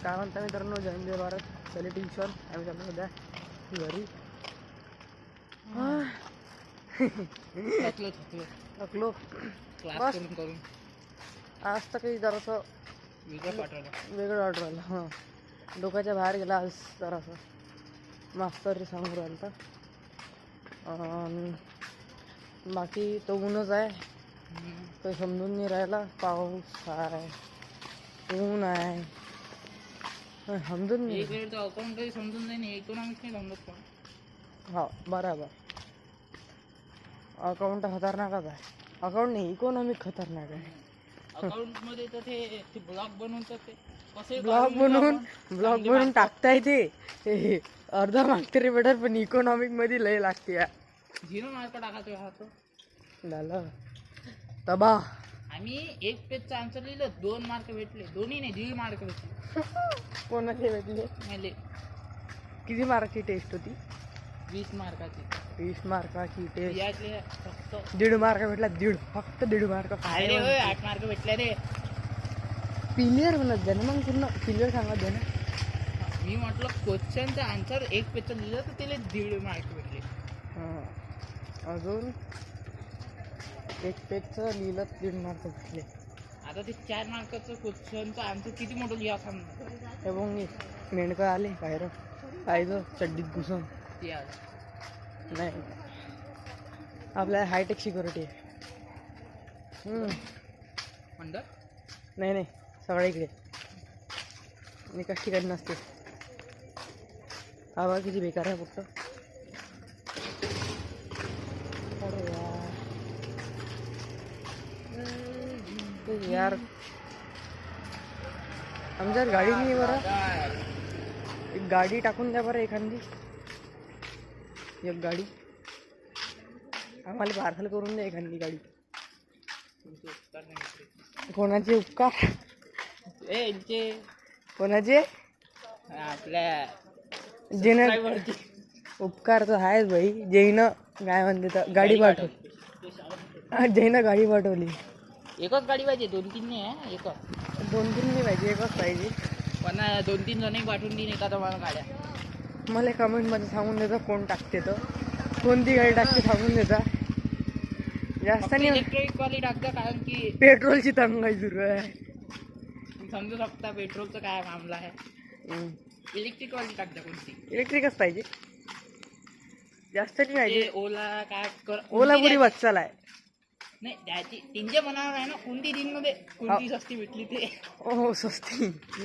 काय म्हणता मित्रांनो, जय हिंद जय भारत. सेलिब्रेशन आम्ही चाललो सध्या घरी. थकलो बस. आज तर काही जरासं वेगळं वाटू राहिलं. हां, डोक्याच्या बाहेर गेला आज जरासं. मास्तर सांगू राहिलं तर बाकी तो ऊनच आहे, काही समजून नाही राहिला. पाऊस आहे, ऊन आहे, समजून नाही. अकाउंट काही समजून नाही, इकॉनॉमिक्स नाही समजत पण. हा बरोबर, अकाउंट खतरनाकच आहे. अकाउंट नाही, इकॉनॉमिक खतरनाक आहे. अकाउंट मध्ये तर ते ब्लॉग बनवतात, ते कसे ब्लॉग बनवून टाकता येते. अर्धा मार्क तरी भेटल, पण इकॉनॉमिक मध्ये लय लागते. 0 मार्क टाकायचं राहतो. झालं तबा. आम्ही एक पेजचा आन्सर लिहिलं, 2 मार्क भेटले. दोन्ही नाही, 1.5 मार्क भेटले. कोणाचे भेटले? मैले किती मार्कची टेस्ट होती? 20 मार्काची. 20 मार्काची टेस्ट. यातले फक्त 1.5 मार्क भेटला. फक्त 1.5 मार्क. काय रे होय, 8 मार्क भेटले रे. क्लिअर म्हणत द्या ना, मग पूर्ण क्लिअर सांगत द्या ना. मी म्हटलं क्वेश्चनचा आन्सर एक पेजचा लिहिलं तर त्याला 1.5 मार्क भेटले. हां, अजून एक पेजचं लिहिलं 1.5 मार्क भेटले. आता ते 4 मार्काचं क्वेश्चनचा आन्सर किती मोठं लिहा सांग. हे बघ, मेंढकं आले बाहेर, पाहिजे चड्डीत घुसून. ते नाही, आपल्या हायटेक सिक्युरिटी आहे. म्हणलं नाही, सगळ्या इकडे एकाच ठिकाणी नसते. आवाज किती बेकार आहे फक्त. अरे यार, आमच्यात गाडी नाही बरं. एक गाडी टाकून द्या बरं, एखादी एक गाडी आम्हाला पार्सल करून द्या, एखादी गाडी. कोणाचे उपकार? कोणाचे? आपल्या जेनं उपकार तर आहेच भाई. जैनं काय म्हणते तर गाडी पाठवली. जैनं गाडी पाठवली. एकच गाडी पाहिजे, 2-3 नाही आहे. एकच 2-3 नाही पाहिजे, एकच पाहिजे. पण 2-3 जण पाठवून देईन एका तुम्हाला गाड्या. मला कमेंटमध्ये सांगून देता कोण टाकते, तर कोणती गाडी टाकते सांगून देता. जास्त नाही, इलेक्ट्रिक वाली टाकता, कारण की पेट्रोलची टंचाई सुरू आहे. समजू शकता पेट्रोलचा काय मामला आहे. इलेक्ट्रिक वाली टाकता कोणती. इलेक्ट्रिकच पाहिजे, जास्त नाही पाहिजे. ओला काय ओला पुरी वत्सल आहे. नाही, त्याची तीनच्या मनावर आहे ना, कोणती दिन मध्ये कोणती सस्ती भेटली ते. हो, स्वस्ती.